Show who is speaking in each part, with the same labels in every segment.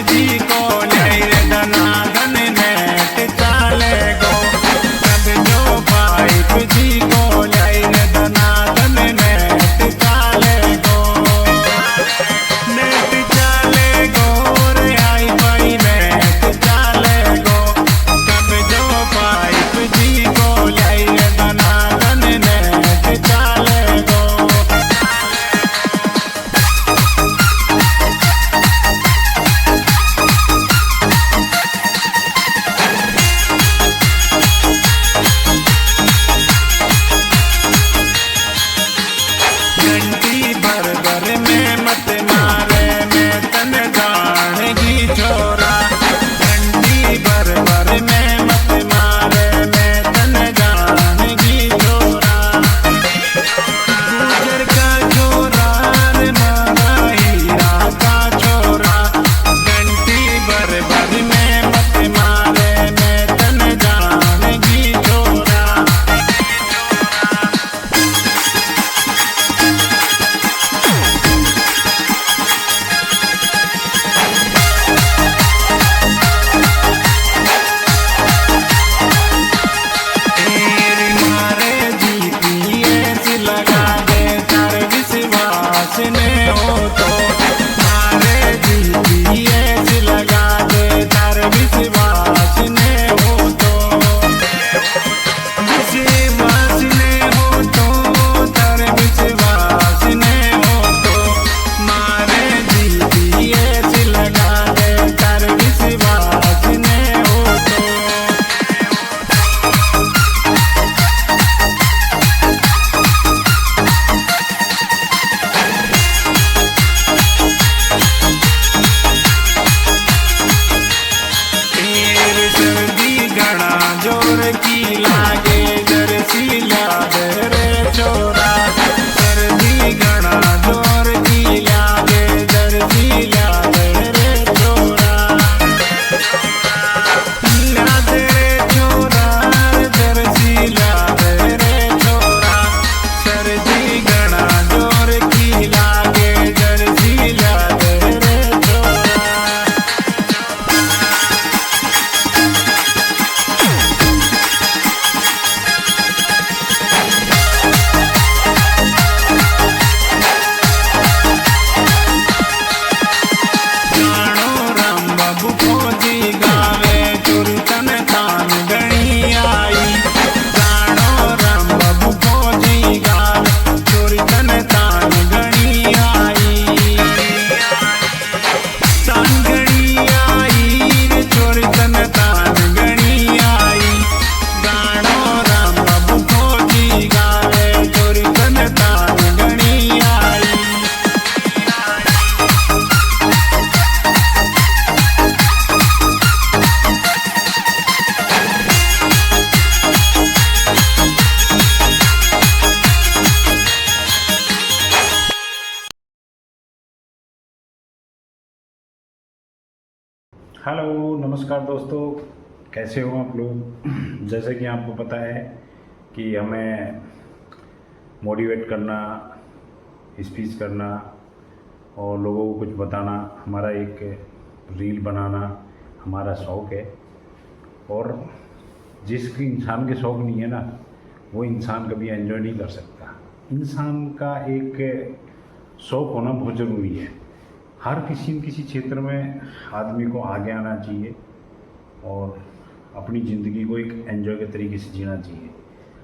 Speaker 1: जी को लाई रे दनादन नेट चाले गो। तब जो पाइप जी को लाई रे दनादन नेट चाले गो। नेट चाले गो रे आई भाई नेट चाले गो। तब जो पाइप जी को लाई रे दनादन नेट चाले गो। घंटी भर भर में मत मारे मैं तन जानगी छोरा। घंटी भर भर में मत मारे मैं तन जानगी छोरा। गुजर का छोरा रे मारा हीरा का छोरा। घंटी भर भर में मत मारे मैं तन जानगी छोरा। तेरी मारे जीपीएस लगा दे तार विश्वास ने हो तो। मारे जीपीएस लगा दे तार विश्वास ने हो तो। विश्वास ने हो तो तार विश्वास ने हो तो। मारे जीपीएस लगा दे तार विश्वास ने हो तो। तेरे सर्दी घड़ा जोर की लागे जर्सी याद रे छोरा। सर्दी घड़ा जोर की लागे जर्सी याद रे छोरा। याद रे छोरा जर्सी याद रे छोरा। सर्दी घड़ा जोर की लागे जर्सी याद रे छोरा। जानो राम बाबू फौजी गावे चुरतन थान गणी आई। जानो राम बाबू फौजी गावे चुरतन थान गणी आई। तान गणी आई रे चुरतन थान गणी आई। जानो राम बाबू फौजी गावे चुरतन थान गणी आई।
Speaker 2: हेलो नमस्कार दोस्तों, कैसे हो आप लोग। जैसे कि आपको पता है कि हमें मोटिवेट करना, स्पीच करना और लोगों को कुछ बताना हमारा एक रील बनाना हमारा शौक़ है। और जिसकी इंसान के शौक़ नहीं है ना, वो इंसान कभी एंजॉय नहीं कर सकता। इंसान का एक शौक़ होना बहुत ज़रूरी है। हर किसी न किसी क्षेत्र में आदमी को आगे आना चाहिए और अपनी ज़िंदगी को एक एंजॉय के तरीके से जीना चाहिए।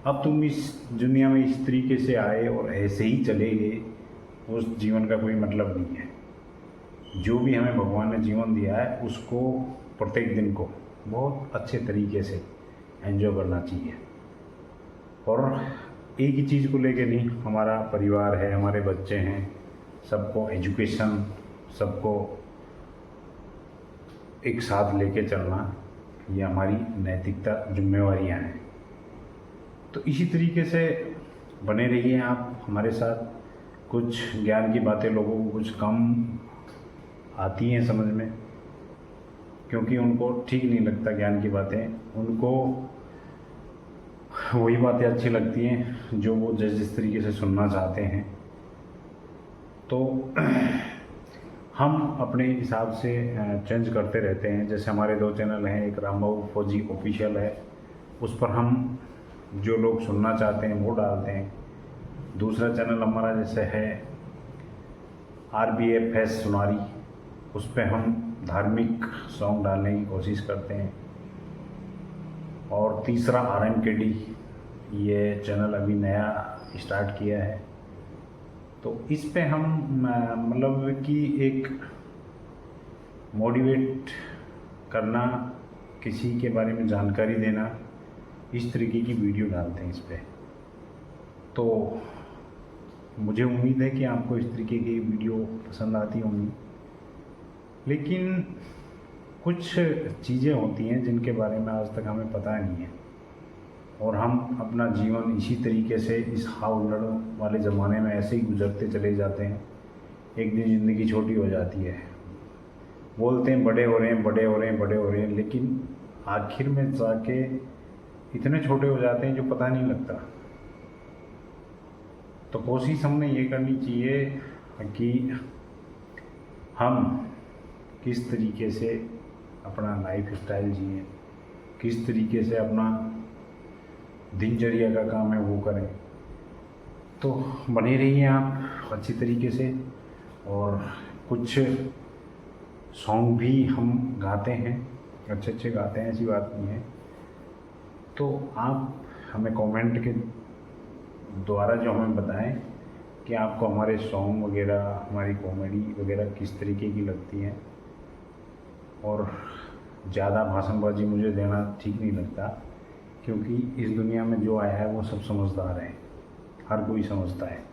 Speaker 2: अब तुम इस दुनिया में इस तरीके से आए और ऐसे ही चले गए, उस जीवन का कोई मतलब नहीं है। जो भी हमें भगवान ने जीवन दिया है उसको प्रत्येक दिन को बहुत अच्छे तरीके से एंजॉय करना चाहिए। और एक ही चीज़ को लेके नहीं, हमारा परिवार है, हमारे बच्चे हैं, सबको एजुकेशन, सबको एक साथ लेके चलना, ये हमारी नैतिकता जिम्मेवारियां हैं। तो इसी तरीके से बने रहिए आप हमारे साथ। कुछ ज्ञान की बातें लोगों को कुछ कम आती हैं समझ में, क्योंकि उनको ठीक नहीं लगता ज्ञान की बातें। उनको वही बातें अच्छी लगती हैं जो वो जिस तरीके से सुनना चाहते हैं। तो हम अपने हिसाब से चेंज करते रहते हैं। जैसे हमारे 2 चैनल हैं, एक रामबाबू फौजी ऑफिशियल है, उस पर हम जो लोग सुनना चाहते हैं वो डालते हैं। दूसरा चैनल हमारा जैसे है RBFS सुनारी, उस पर हम धार्मिक सॉन्ग डालने की कोशिश करते हैं। और तीसरा RMKD, ये चैनल अभी नया स्टार्ट किया है, तो इस पे हम मतलब कि एक मोटिवेट करना, किसी के बारे में जानकारी देना, इस तरीके की वीडियो डालते हैं इस पे। तो मुझे उम्मीद है कि आपको इस तरीके की वीडियो पसंद आती होंगी, लेकिन कुछ चीज़ें होती हैं जिनके बारे में आज तक हमें पता नहीं है, और हम अपना जीवन इसी तरीके से इस हाउलड़ वाले ज़माने में ऐसे ही गुजरते चले जाते हैं। एक दिन ज़िंदगी छोटी हो जाती है, बोलते हैं बड़े हो रहे हैं, बड़े हो रहे हैं, बड़े हो रहे हैं, लेकिन आखिर में जाके इतने छोटे हो जाते हैं जो पता नहीं लगता। तो कोशिश हमने ये करनी चाहिए कि हम किस तरीके से अपना लाइफ स्टाइल जिए, किस तरीके से अपना दिनचर्या का काम है वो करें। तो बने रहिए आप अच्छी तरीके से। और कुछ सॉन्ग भी हम गाते हैं, अच्छे अच्छे गाते हैं, ऐसी बात नहीं है। तो आप हमें कमेंट के द्वारा जो हमें बताएं कि आपको हमारे सॉन्ग वगैरह, हमारी कॉमेडी वगैरह किस तरीके की लगती है। और ज़्यादा भाषणबाजी मुझे देना ठीक नहीं लगता, क्योंकि इस दुनिया में जो आया है वो सब समझदार है, हर कोई समझता है,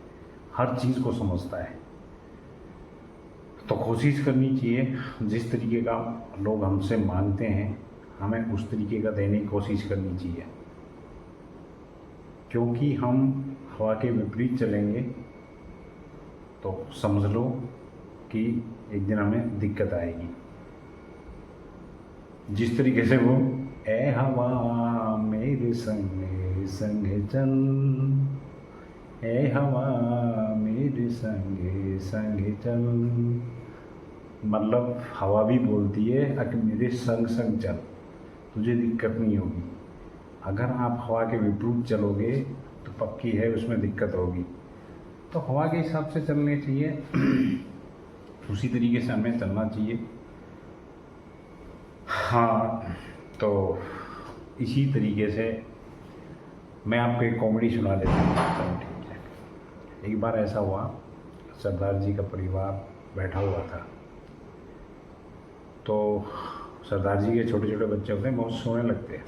Speaker 2: हर चीज़ को समझता है। तो कोशिश करनी चाहिए जिस तरीके का लोग हमसे मांगते हैं, हमें उस तरीके का देने की कोशिश करनी चाहिए, क्योंकि हम हवा के विपरीत चलेंगे तो समझ लो कि एक दिन हमें दिक्कत आएगी। जिस तरीके से वो ए हवा मेरे संग संग चल, ए हवा मेरे संग संग चल, मतलब हवा भी बोलती है कि मेरे संग संग चल, तुझे दिक्कत नहीं होगी। अगर आप हवा के विपरीत चलोगे तो पक्की है उसमें दिक्कत होगी। तो हवा के हिसाब से चलने चाहिए, उसी तरीके से हमें चलना चाहिए। हाँ, तो इसी तरीके से मैं आपको एक कॉमेडी सुना देता हूँ। चलो ठीक है। एक बार ऐसा हुआ, सरदार जी का परिवार बैठा हुआ था, तो सरदार जी के छोटे छोटे बच्चे होते हैं, बहुत सोने लगते हैं।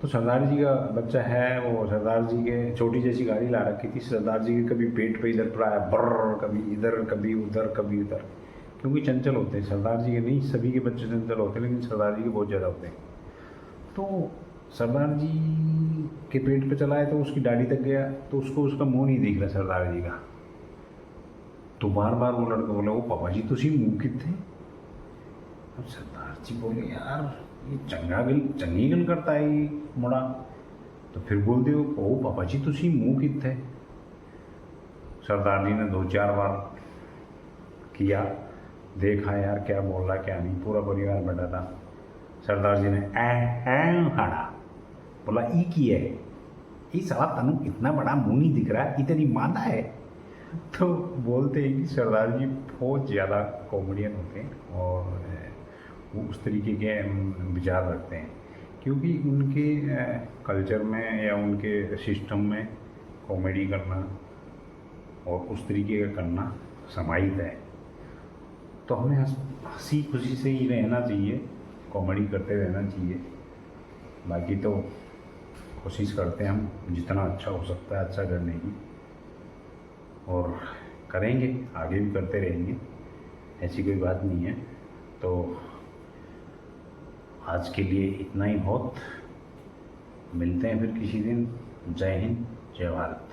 Speaker 2: तो सरदार जी का बच्चा है, वो सरदार जी के छोटी जैसी गाड़ी ला रखी थी। सरदार जी के कभी पेट पे इधर पड़ा है बर्र, कभी इधर, कभी उधर, कभी उधर, क्योंकि चंचल होते हैं। सरदार जी के नहीं, सभी के बच्चे चंचल होते हैं, लेकिन सरदार जी के बहुत ज़्यादा होते हैं। तो सरदार जी के पेट पे चला है तो उसकी दाढ़ी तक गया, तो उसको उसका मुँह नहीं दिख रहा सरदार जी का। तो बार बार वो लड़का बोला, वो पापा जी तुसी मुँह कितने। अब सरदार जी बोले, यार ये चंगी गल करता है ये मुड़ा। तो फिर बोलते हो, ओ पापा जी तुसी मुँह कितने। सरदार जी ने 2-4 बार किया, देखा यार क्या बोल रहा क्या नहीं, पूरा परिवार बैठा था। सरदार जी ने हाड़ा बोला, ई की है ये साला, तनु इतना बड़ा मुँह नहीं दिख रहा, इतनी मादा है। तो बोलते हैं कि सरदार जी बहुत ज़्यादा कॉमेडियन होते हैं और वो उस तरीके के विचार रखते हैं, क्योंकि उनके कल्चर में या उनके सिस्टम में कॉमेडी करना और उस तरीके का करना समाहित है। तो हमें हंसी खुशी से ही रहना चाहिए, कॉमेडी करते रहना चाहिए। बाकी तो कोशिश करते हैं हम जितना अच्छा हो सकता है अच्छा करने की, और करेंगे, आगे भी करते रहेंगे, ऐसी कोई बात नहीं है। तो आज के लिए इतना ही बहुत, मिलते हैं फिर किसी दिन। जय हिंद, जय भारत।